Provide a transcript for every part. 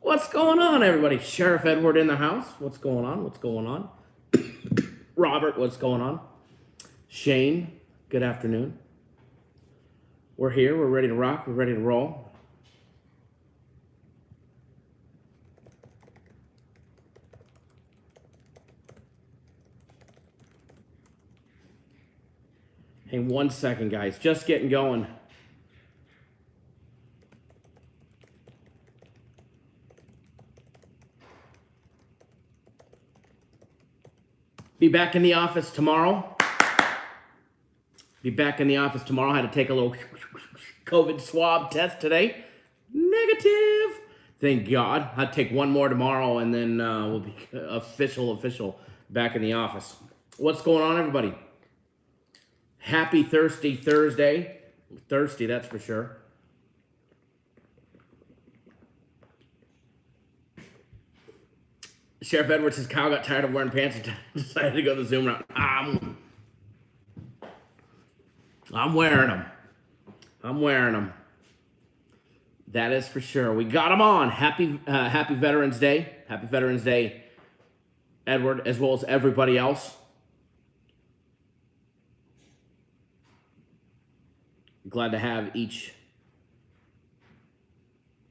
What's going on, everybody? Sheriff Edward in the house. What's going on? What's going on? Robert, what's going on? Shane, good afternoon. We're here. We're ready to rock. We're ready to roll. Hey, 1 second, guys. Just getting going. Be back in the office tomorrow. Be back in the office tomorrow. I had to take a little COVID swab test today. Negative. Thank God. I'll take one more tomorrow, and then we'll be official back in the office. What's going on, everybody? Happy Thirsty Thursday. Thirsty, that's for sure. Sheriff Edwards says Kyle got tired of wearing pants and decided to go the Zoom route. I'm wearing them. I'm wearing them. That is for sure. We got them on. Happy Veterans Day. Happy Veterans Day, Edward, as well as everybody else. Glad to have each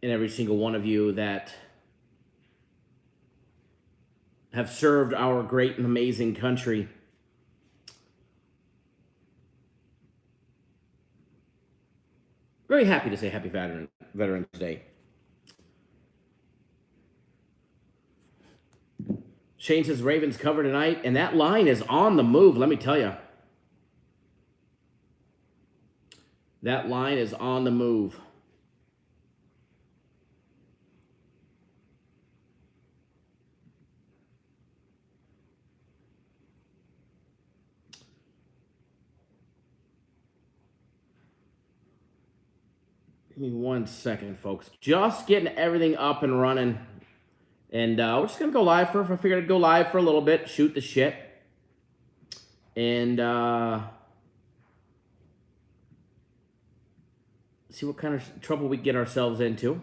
and every single one of you that have served our great and amazing country. Very happy to say Happy Veterans Day. Shane says Ravens cover tonight, and that line is on the move, let me tell you. That line is on the move. Give me 1 second, folks. Just getting everything up and running. And we're just going to go live I figured I'd go live for a little bit, shoot the shit. And see what kind of trouble we get ourselves into.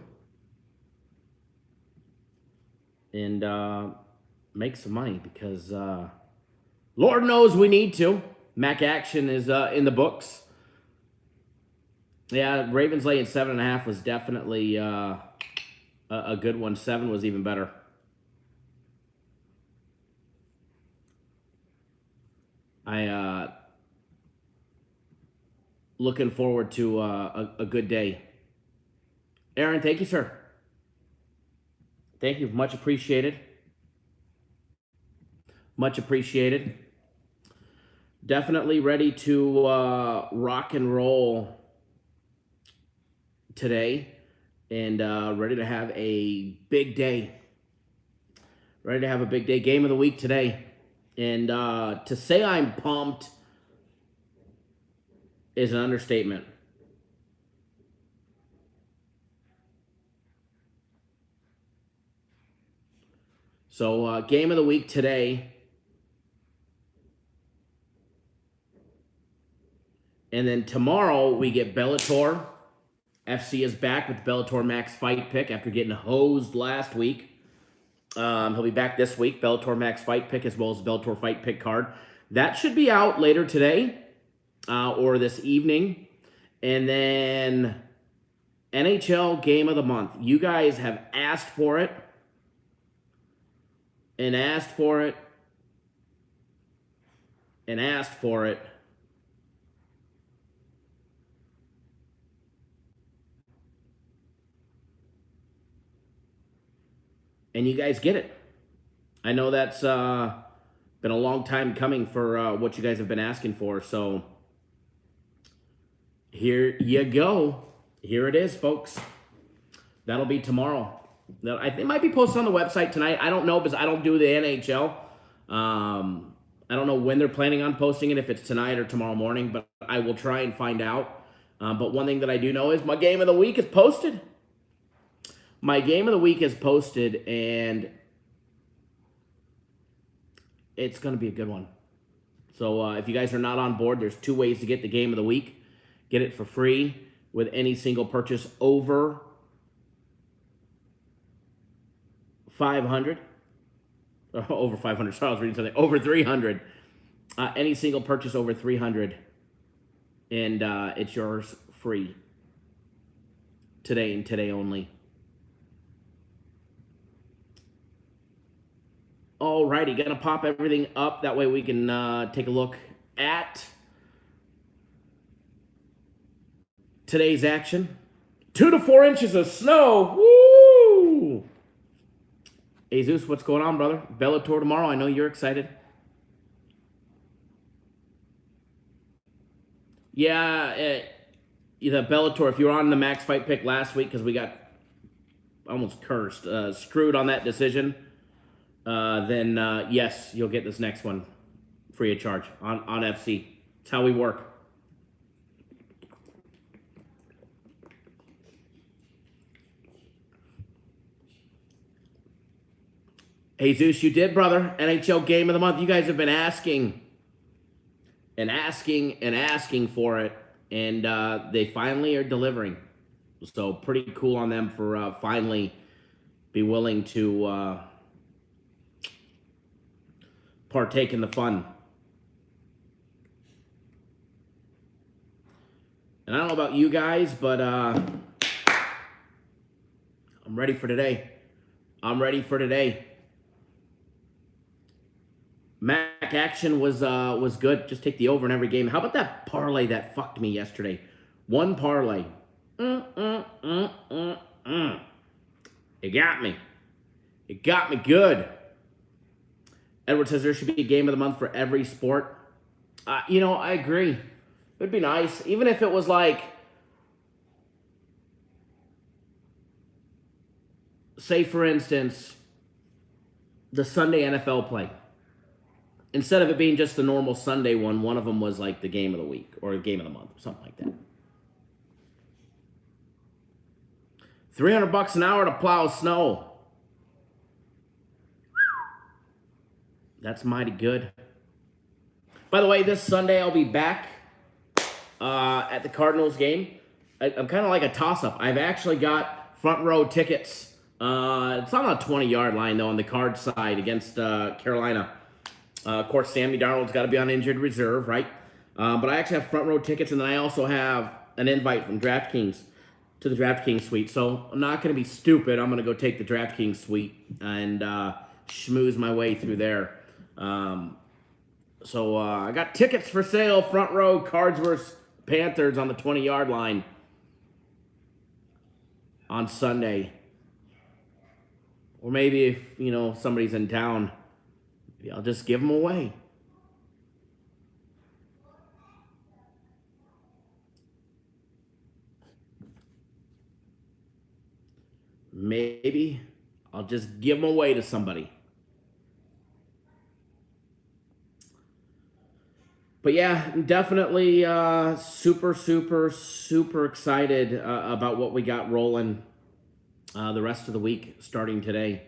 And make some money because Lord knows we need to. Mac Action is in the books. Yeah, Ravens laying 7.5 was definitely a good one. 7 was even better. I looking forward to a good day. Aaron, thank you, sir. Thank you. Much appreciated. Much appreciated. Definitely ready to rock and roll today, and ready to have a big day. Ready to have a big day. Game of the week today. And to say I'm pumped is an understatement. So game of the week today. And then tomorrow we get Bellator. FC is back with Bellator Max Fight Pick after getting hosed last week. He'll be back this week, Bellator Max Fight Pick, as well as Bellator Fight Pick card. That should be out later today or this evening. And then NHL Game of the Month. You guys have asked for it. And asked for it. And asked for it. And you guys get it. I know that's been a long time coming for what you guys have been asking for. So here you go. Here it is, folks. That'll be tomorrow. I think it might be posted on the website tonight. I don't know because I don't do the NHL. I don't know when they're planning on posting it, if it's tonight or tomorrow morning, but I will try and find out. But one thing that I do know is my game of the week is posted. My game of the week is posted, and it's going to be a good one. So if you guys are not on board, there's 2 ways to get the game of the week. Get it for free with any single purchase over 500. Over 500. Sorry, I was reading something. Over 300. Any single purchase over 300. And it's yours free. Today and today only. Alrighty, gonna pop everything up. That way we can take a look at today's action. 2 to 4 inches of snow. Woo! Jesus, what's going on, brother? Bellator tomorrow. I know you're excited. Yeah, the Bellator. If you were on the Max Fight Pick last week, because we got almost cursed, screwed on that decision, then yes, you'll get this next one free of charge on FC. It's how we work. Jesus, you did, brother. NHL Game of the Month. You guys have been asking and asking and asking for it, and they finally are delivering. So pretty cool on them for finally be willing to partake in the fun. And I don't know about you guys, but I'm ready for today. I'm ready for today. Mac action was good. Just take the over in every game. How about that parlay that fucked me yesterday? One parlay. It got me. It got me good. Edward says there should be a game of the month for every sport. You know, I agree. It'd be nice. Even if it was like, say for instance, the Sunday NFL play. Instead of it being just the normal Sunday one of them was like the game of the week or game of the month or something like that. $300 an hour to plow snow. That's mighty good. By the way, this Sunday I'll be back at the Cardinals game. I'm kind of like a toss-up. I've actually got front row tickets. It's on a 20-yard line, though, on the Card side against Carolina. Of course, Sammy Darnold's got to be on injured reserve, right? But I actually have front row tickets, and then I also have an invite from DraftKings to the DraftKings suite. So I'm not going to be stupid. I'm going to go take the DraftKings suite and schmooze my way through there. So I got tickets for sale, front row, Cards versus Panthers on the 20-yard line on Sunday. Or maybe if, you know, somebody's in town, maybe I'll just give them away. Maybe I'll just give them away to somebody. But yeah, definitely super excited about what we got rolling the rest of the week starting today.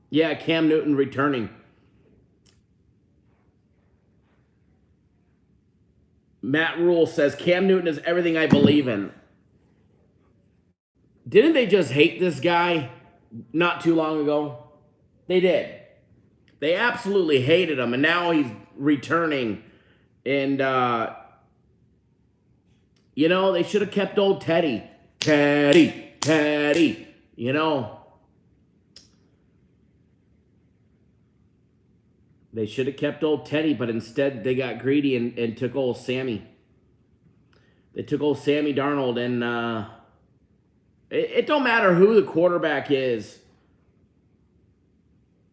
Yeah, Cam Newton returning. Matt Rule says, Cam Newton is everything I believe in. Didn't they just hate this guy not too long ago? They did. They absolutely hated him, and now he's returning. And, you know, they should have kept old Teddy. Teddy, you know. They should have kept old Teddy, but instead they got greedy and took old Sammy. They took old Sammy Darnold, and it don't matter who the quarterback is.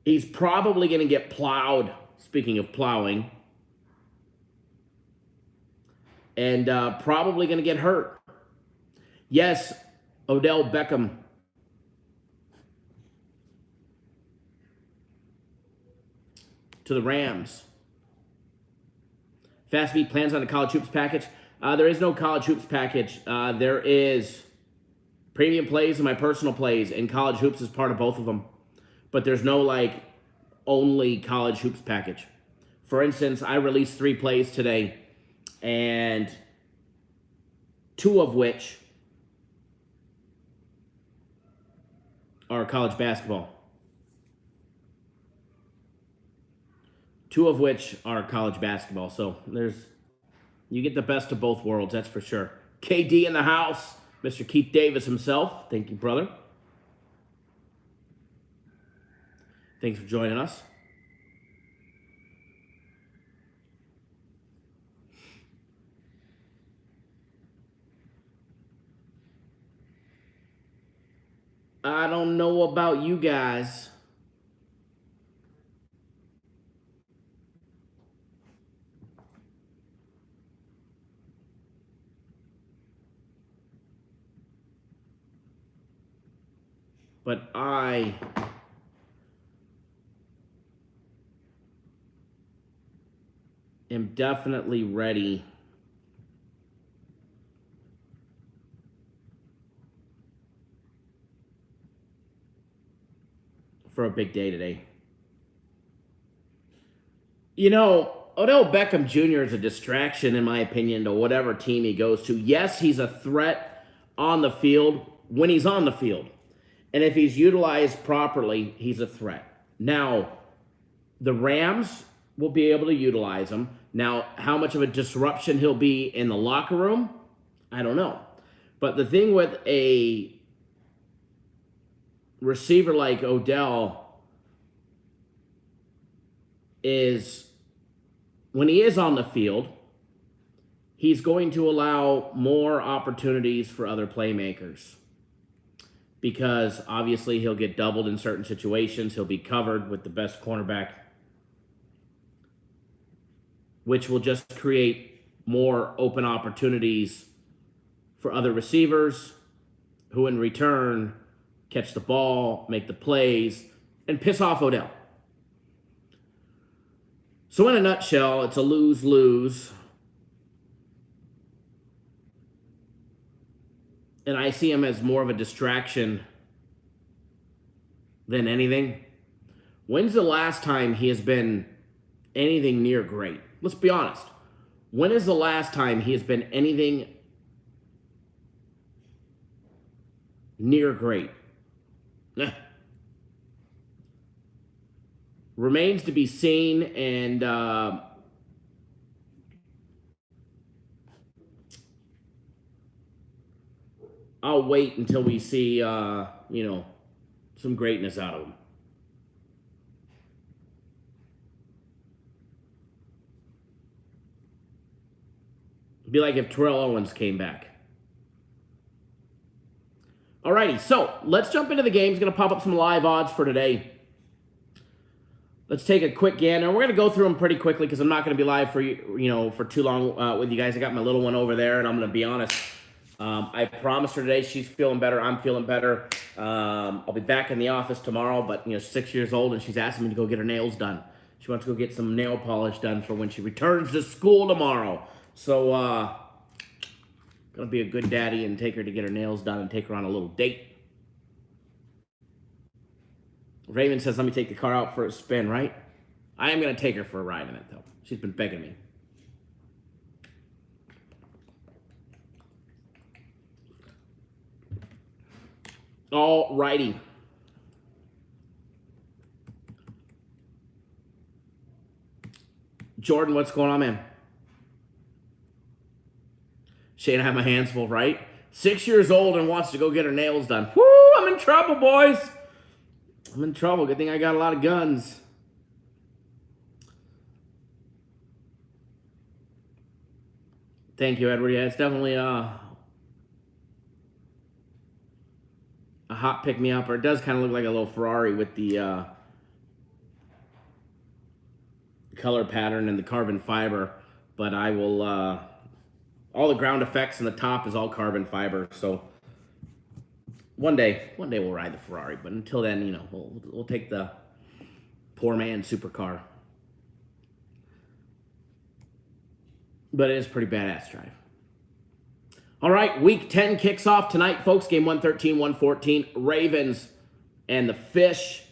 He's probably going to get plowed, speaking of plowing, and probably going to get hurt. Yes, Odell Beckham. To the Rams. Fast Beat plans on a college hoops package. There is no college hoops package. There is premium plays and my personal plays, and college hoops is part of both of them. But there's no, like, only college hoops package. For instance, I released 3 plays today, and 2 of which are college basketball. 2 of which are college basketball. So you get the best of both worlds, that's for sure. KD in the house, Mr. Keith Davis himself. Thank you, brother. Thanks for joining us. I don't know about you guys. But I am definitely ready for a big day today. You know, Odell Beckham Jr. is a distraction, in my opinion, to whatever team he goes to. Yes, he's a threat on the field when he's on the field. And if he's utilized properly, he's a threat. Now, the Rams will be able to utilize him. Now, how much of a disruption he'll be in the locker room, I don't know. But the thing with a receiver like Odell is when he is on the field, he's going to allow more opportunities for other playmakers. Because obviously he'll get doubled in certain situations. He'll be covered with the best cornerback, which will just create more open opportunities for other receivers who in return catch the ball, make the plays, and piss off Odell. So in a nutshell, it's a lose-lose. And I see him as more of a distraction than anything. When's the last time he has been anything near great? Let's be honest. When is the last time he has been anything near great? Remains to be seen, and I'll wait until we see, some greatness out of him. It'd be like if Terrell Owens came back. Alrighty, so let's jump into the game. It's going to pop up some live odds for today. Let's take a quick gander. We're going to go through them pretty quickly because I'm not going to be live for for too long with you guys. I got my little one over there, and I'm going to be honest. I promised her today she's feeling better. I'm feeling better. I'll be back in the office tomorrow, but, 6 years old, and she's asking me to go get her nails done. She wants to go get some nail polish done for when she returns to school tomorrow. So, going to be a good daddy and take her to get her nails done and take her on a little date. Raven says, let me take the car out for a spin, right? I am going to take her for a ride in it, though. She's been begging me. All righty. Jordan, what's going on, man? Shane, I have my hands full, right? 6 years old and wants to go get her nails done. Woo, I'm in trouble, boys. I'm in trouble. Good thing I got a lot of guns. Thank you, Edward. Yeah, it's definitely a hot pick-me-up, or it does kind of look like a little Ferrari with the color pattern and the carbon fiber, but I will, all the ground effects in the top is all carbon fiber, so one day we'll ride the Ferrari, but until then, we'll take the poor man supercar. But it is pretty badass drive. All right, Week 10 kicks off tonight, folks. Game 113, 114, Ravens and the Fish.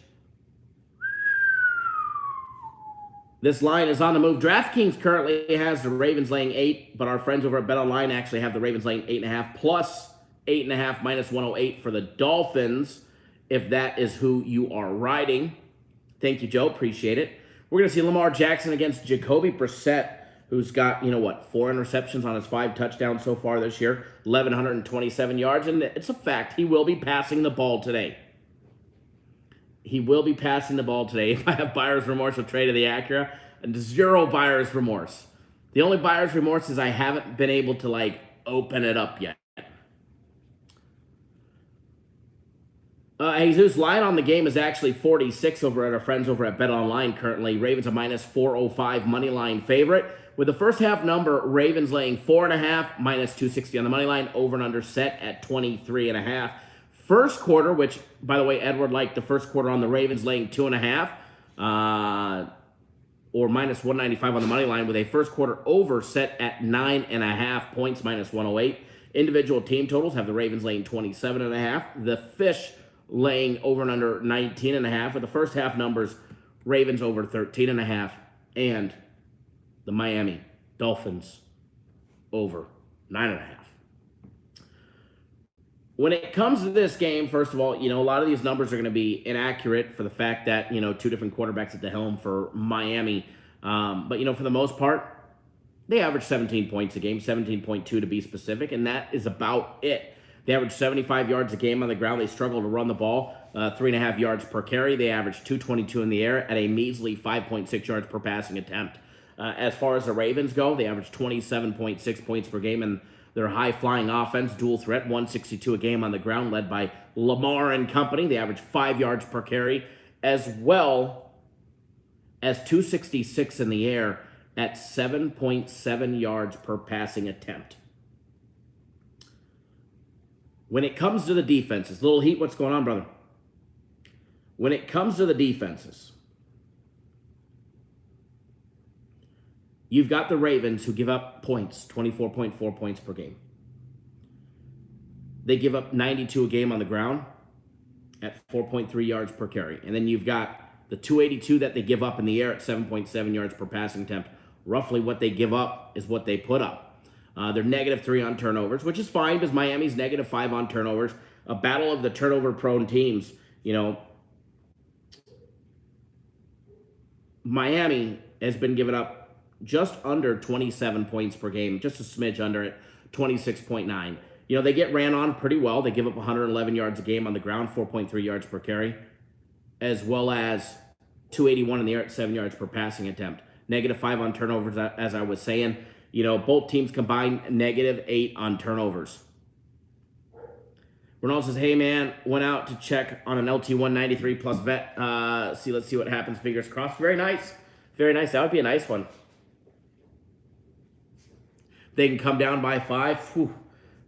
This line is on the move. DraftKings currently has the Ravens laying 8, but our friends over at BetOnline actually have the Ravens laying 8.5 plus 8.5 minus 108 for the Dolphins. if that is who you are riding. Thank you, Joe. Appreciate it. We're going to see Lamar Jackson against Jacoby Brissett, who's got, 4 interceptions on his 5 touchdowns so far this year, 1,127 yards, and it's a fact. He will be passing the ball today. He will be passing the ball today. If I have buyer's remorse, I'll trade to the Acura, and 0 buyer's remorse. The only buyer's remorse is I haven't been able to, open it up yet. Jesus, line on the game is actually 46 over at our friends over at Bet Online currently. Ravens a minus 405 money line favorite. With the first half number, Ravens laying 4.5, minus 260 on the money line, over and under set at 23.5. First quarter, which, by the way, Edward liked the first quarter on the Ravens laying 2.5, or minus 195 on the money line, with a first quarter over set at 9.5 points, minus 108. Individual team totals have the Ravens laying 27.5. The Fish laying over and under 19.5. With the first half numbers, Ravens over 13.5, and the Miami Dolphins over 9.5. When it comes to this game, first of all, a lot of these numbers are going to be inaccurate for the fact that, 2 different quarterbacks at the helm for Miami. But, for the most part, they average 17 points a game, 17.2 to be specific, and that is about it. They average 75 yards a game on the ground. They struggle to run the ball, 3.5 yards per carry. They average 222 in the air at a measly 5.6 yards per passing attempt. As far as the Ravens go, they average 27.6 points per game, and their high-flying offense, dual threat, 162 a game on the ground, led by Lamar and company. They average 5 yards per carry, as well as 266 in the air at 7.7 yards per passing attempt. When it comes to the defenses, Little Heat, what's going on, brother? When it comes to the defenses, you've got the Ravens, who give up points, 24.4 points per game. They give up 92 a game on the ground at 4.3 yards per carry. And then you've got the 282 that they give up in the air at 7.7 yards per passing attempt. Roughly what they give up is what they put up. They're -3 on turnovers, which is fine because Miami's -5 on turnovers. A battle of the turnover-prone teams. Miami has been giving up just under 27 points per game, just a smidge under it, 26.9. They get ran on pretty well. They give up 111 yards a game on the ground, 4.3 yards per carry, as well as 281 in the air at 7 yards per passing attempt. -5 on turnovers, as I was saying. Both teams combined -8 on turnovers. Ronaldo says, hey, man, went out to check on an LT 193 plus vet. Let's see what happens. Fingers crossed. Very nice. Very nice. That would be a nice one. They can come down by 5. Whew.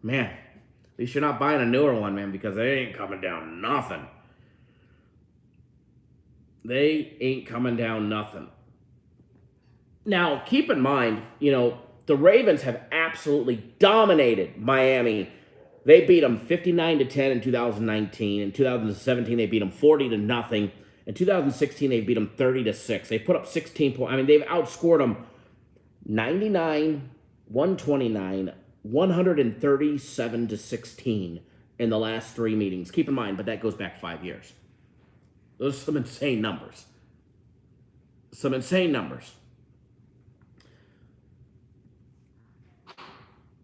Man, at least you're not buying a newer one, man, because they ain't coming down nothing. They ain't coming down nothing. Now, keep in mind, the Ravens have absolutely dominated Miami. They beat them 59-10 in 2019. In 2017, they beat them 40-0. In 2016, they beat them 30-6. They put up 16 points. They've outscored them 99, 129, 137-16 in the last 3 meetings. Keep in mind, but that goes back 5 years. Those are some insane numbers. Some insane numbers.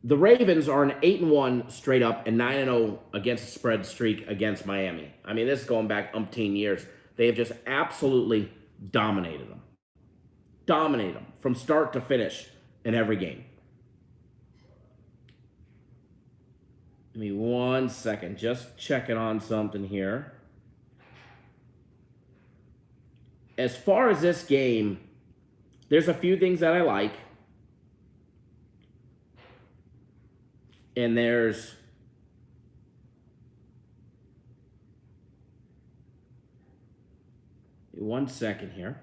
The Ravens are an 8-1 straight up and 9-0 against the spread streak against Miami. This is going back umpteen years. They have just absolutely dominated them. Dominated them from start to finish in every game. Give me 1 second. Just checking on something here. As far as this game, there's a few things that I like. And there's 1 second here.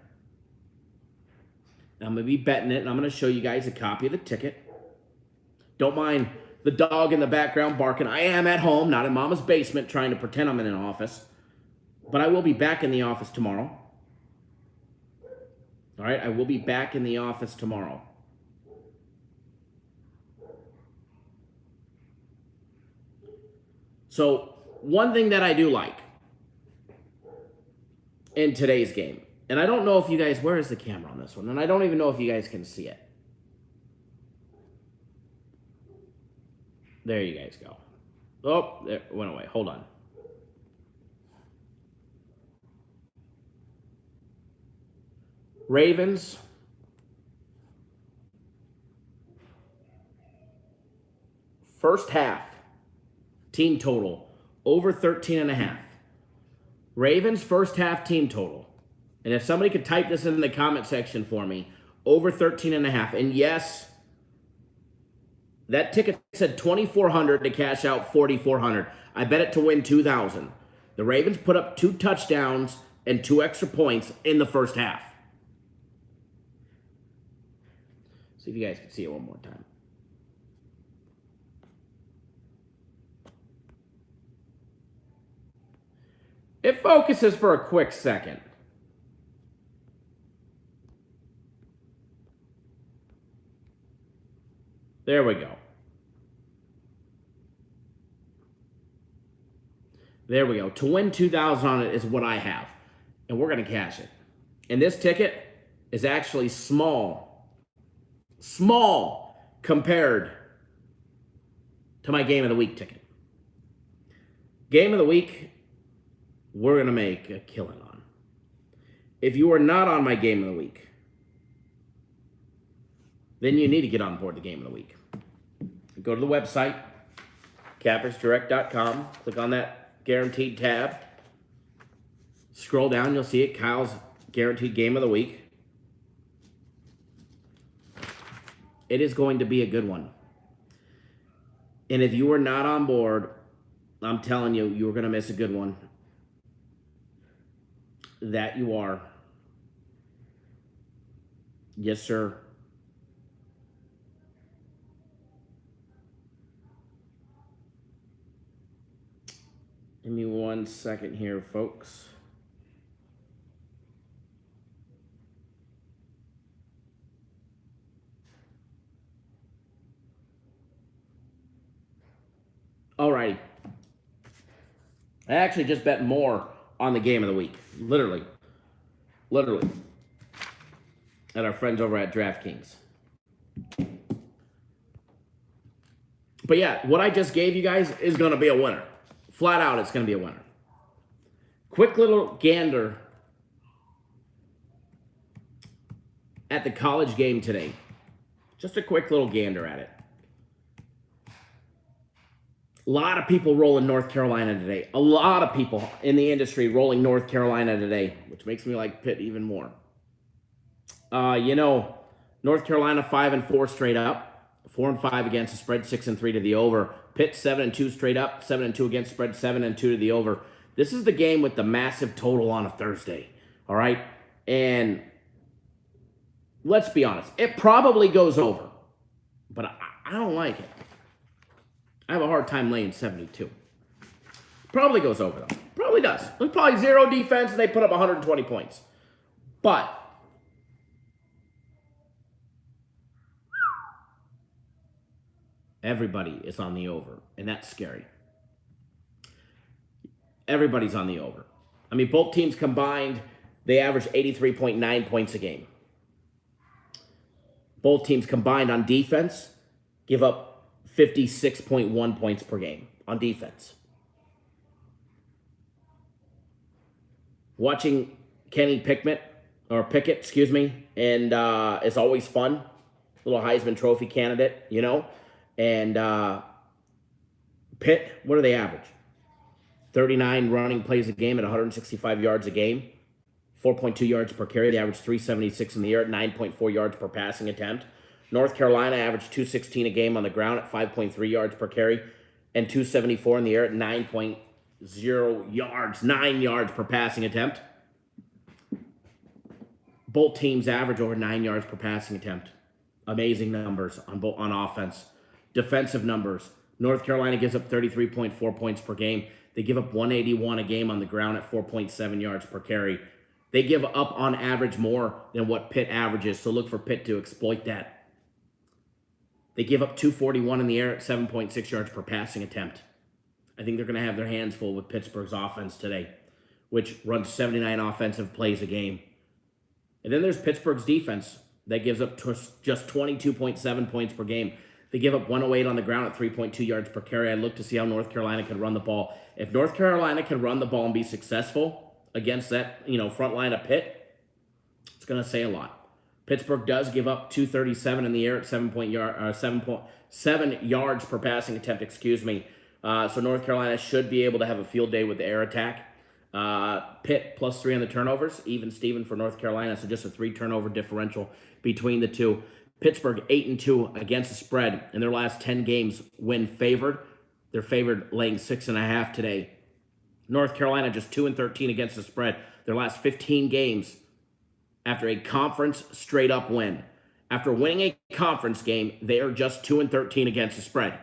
I'm going to be betting it, and I'm going to show you guys a copy of the ticket. Don't mind the dog in the background barking. I am at home, not in Mama's basement, trying to pretend I'm in an office. But I will be back in the office tomorrow. All right, I will be back in the office tomorrow. So, one thing that I do like in today's game. And I don't know if you guys, where is the camera on this one? And I don't even know if you guys can see it. There you guys go. Oh, there, it went away. Hold on. Ravens. First half. Team total. Over 13.5. Ravens first half team total. And if somebody could type this in the comment section for me, over 13.5. And yes, that ticket said 2,400 to cash out 4,400. I bet it to win 2,000. The Ravens put up 2 touchdowns and 2 extra points in the first half. See if you guys can see it one more time. It focuses for a quick second. There we go. There we go. To win 2,000 on it is what I have. And we're going to cash it. And this ticket is actually small. Small compared to my Game of the Week ticket. Game of the Week, we're going to make a killing on. If you are not on my Game of the Week, then you need to get on board the Game of the Week. Go to the website, cappersdirect.com, click on that guaranteed tab. Scroll down, you'll see it, Kyle's guaranteed Game of the Week. It is going to be a good one. And if you are not on board, I'm telling you, you're going to miss a good one. That you are. Yes, sir. Give me 1 second here, folks. Alrighty. I actually just bet more on the Game of the Week. Literally. At our friends over at DraftKings. But yeah, what I just gave you guys is going to be a winner. Flat out, it's going to be a winner. Quick little gander at the college game today. Just a quick little gander at it. A lot of people rolling North Carolina today. A lot of people in the industry rolling North Carolina today, which makes me like Pitt even more. North Carolina 5-4 straight up. 4-5 against the spread, 6-3 to the over. Pitt 7-2 straight up, 7-2 against spread, 7-2 to the over. This is the game with the massive total on a Thursday. All right? And let's be honest, it probably goes over. But I don't like it. I have a hard time laying 72. Probably goes over, though. Probably does. There's probably zero defense, and they put up 120 points. But everybody is on the over, and that's scary. Everybody's on the over. I mean, both teams combined, they average 83.9 points a game. Both teams combined on defense give up 56.1 points per game on defense. Watching Kenny Pickett, and it's always fun. Little Heisman Trophy candidate, And Pitt, what do they average? 39 running plays a game at 165 yards a game. 4.2 yards per carry. They average 376 in the air at 9.4 yards per passing attempt. North Carolina averaged 216 a game on the ground at 5.3 yards per carry and 274 in the air at 9.0 yards, 9 yards per passing attempt. Both teams average over 9 yards per passing attempt. Amazing numbers on offense. Defensive numbers. North Carolina gives up 33.4 points per game. They give up 181 a game on the ground at 4.7 yards per carry. They give up on average more than what Pitt averages, so look for Pitt to exploit that. They give up 241 in the air at 7.6 yards per passing attempt. I think they're going to have their hands full with Pittsburgh's offense today. which runs 79 offensive plays a game. And then there's Pittsburgh's defense that gives up just 22.7 points per game. They give up 108 on the ground at 3.2 yards per carry. I look to see how North Carolina can run the ball. If North Carolina can run the ball and be successful against that, front line of Pitt, it's going to say a lot. Pittsburgh does give up 237 in the air at 7.7 yards per passing attempt, So North Carolina should be able to have a field day with the air attack. Pitt +3 on the turnovers, even Steven for North Carolina, so just a 3 turnover differential between the two. Pittsburgh 8-2 against the spread in their last 10 games when favored. They're favored laying 6.5 today. North Carolina just 2-13 against the spread. Their last 15 games after a conference straight up win. After winning a conference game, they are just 2-13 against the spread.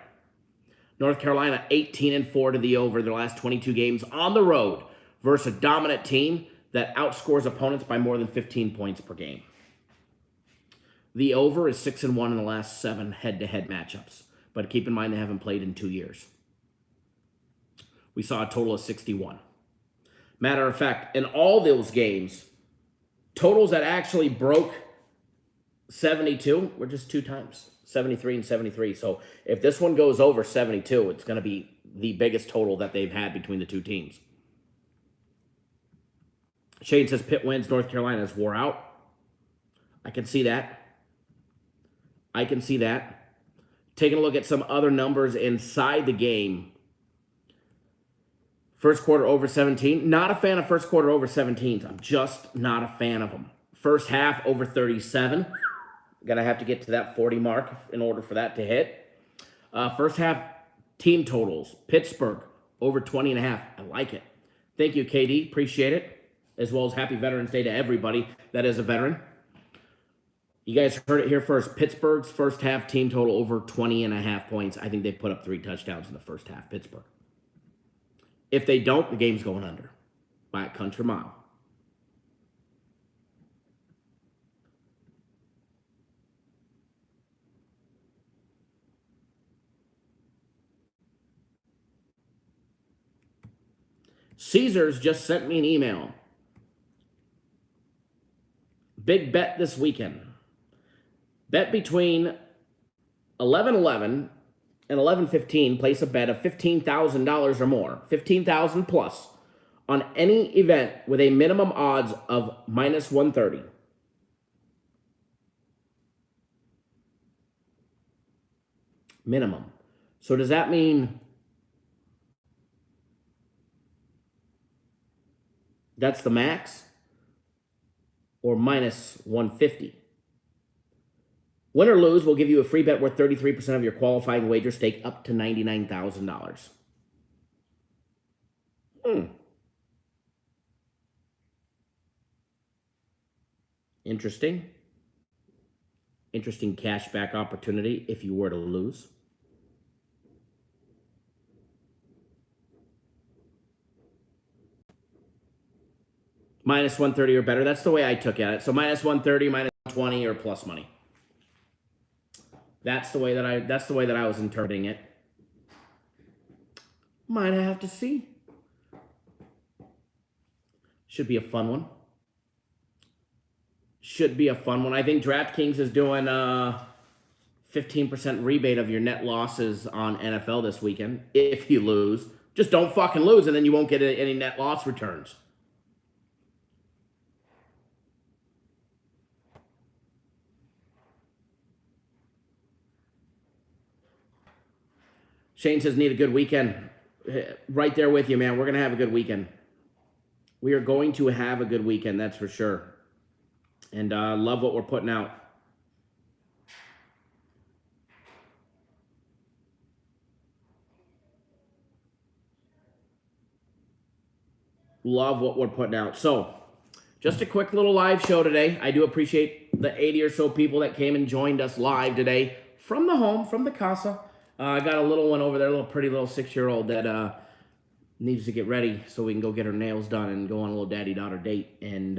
North Carolina 18-4 to the over their last 22 games on the road versus a dominant team that outscores opponents by more than 15 points per game. The over is 6-1 in the last 7 head-to-head matchups. But keep in mind they haven't played in 2 years. We saw a total of 61. Matter of fact, in all those games, totals that actually broke 72 were just 2 times, 73 and 73. So if this one goes over 72, it's going to be the biggest total that they've had between the two teams. Shane says Pitt wins, North Carolina's wore out. I can see that. Taking a look at some other numbers inside the game. First quarter over 17. Not a fan of first quarter over 17s. I'm just not a fan of them. First half over 37. Gonna have to get to that 40 mark in order for that to hit. First half team totals. Pittsburgh over 20.5. I like it. Thank you, KD. Appreciate it. As well as happy Veterans Day to everybody that is a veteran. You guys heard it here first. Pittsburgh's first half team total over 20.5 points. I think they put up 3 touchdowns in the first half, Pittsburgh. If they don't, the game's going under by a country mile. Caesars just sent me an email. Big bet this weekend. Bet between 11:11 and 11:15. Place a bet of $15,000 or more, $15,000 plus, on any event with a minimum odds of -130. Minimum. So does that mean that's the max or -150? Win or lose, we'll give you a free bet worth 33% of your qualifying wager stake up to $99,000. Interesting. Interesting cashback opportunity if you were to lose. -130 or better. That's the way I took at it. So -130, -120, or plus money. That's the way that I was interpreting it. Might have to see. Should be a fun one. I think DraftKings is doing 15% rebate of your net losses on NFL this weekend. If you lose, just don't fucking lose, and then you won't get any net loss returns. Shane says, need a good weekend. Right there with you, man. We're going to have a good weekend. We are going to have a good weekend, that's for sure. And love what we're putting out. Love what we're putting out. So, just a quick little live show today. I do appreciate the 80 or so people that came and joined us live today from the home, from the casa. I got a little one over there, a little pretty little 6-year-old that needs to get ready so we can go get her nails done and go on a little daddy-daughter date and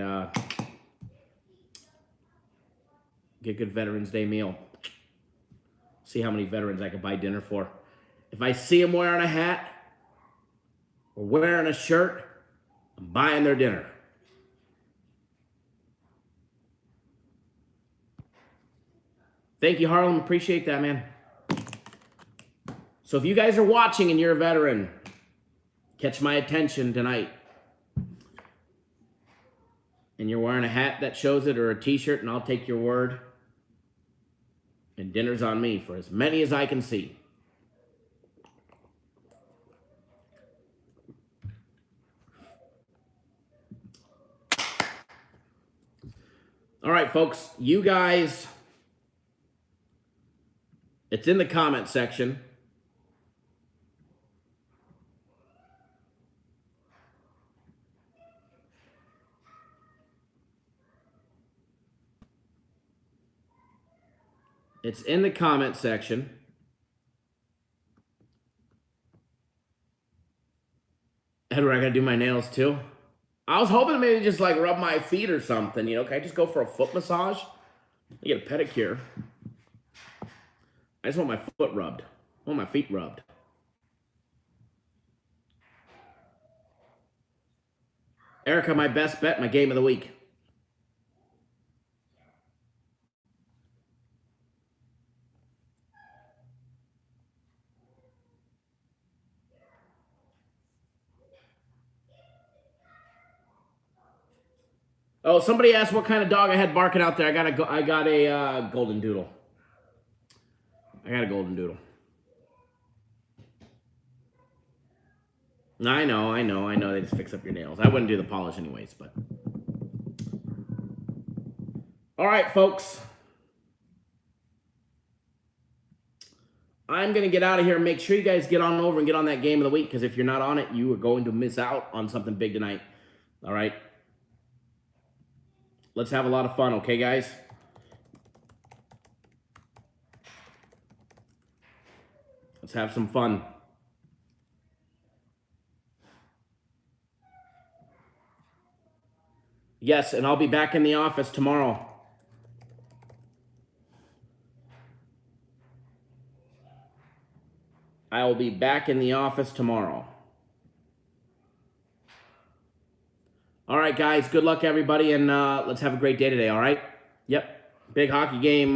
get a good Veterans Day meal. See how many veterans I could buy dinner for. If I see them wearing a hat or wearing a shirt, I'm buying their dinner. Thank you, Harlem. Appreciate that, man. So if you guys are watching and you're a veteran, catch my attention tonight. And you're wearing a hat that shows it or a t-shirt, and I'll take your word. And dinner's on me for as many as I can see. All right, folks, you guys, it's in the comment section. It's in the comment section. Edward, I gotta do my nails too. I was hoping to maybe just like rub my feet or something, you know? Can I just go for a foot massage? I get a pedicure. I just want my foot rubbed. I want my feet rubbed. Erica, my best bet, my game of the week. Oh, somebody asked what kind of dog I had barking out there. I got a golden doodle. I got a golden doodle. I know. They just fix up your nails. I wouldn't do the polish anyways, but. All right, folks. I'm going to get out of here and make sure you guys get on over and get on that game of the week, because if you're not on it, you are going to miss out on something big tonight. All right? Let's have a lot of fun, okay, guys? Let's have some fun. Yes, and I'll be back in the office tomorrow. I will be back in the office tomorrow. All right, guys. Good luck, everybody, and let's have a great day today, all right? Yep. Big hockey game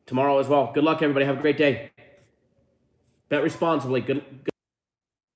tomorrow as well. Good luck, everybody. Have a great day. Bet responsibly. Good.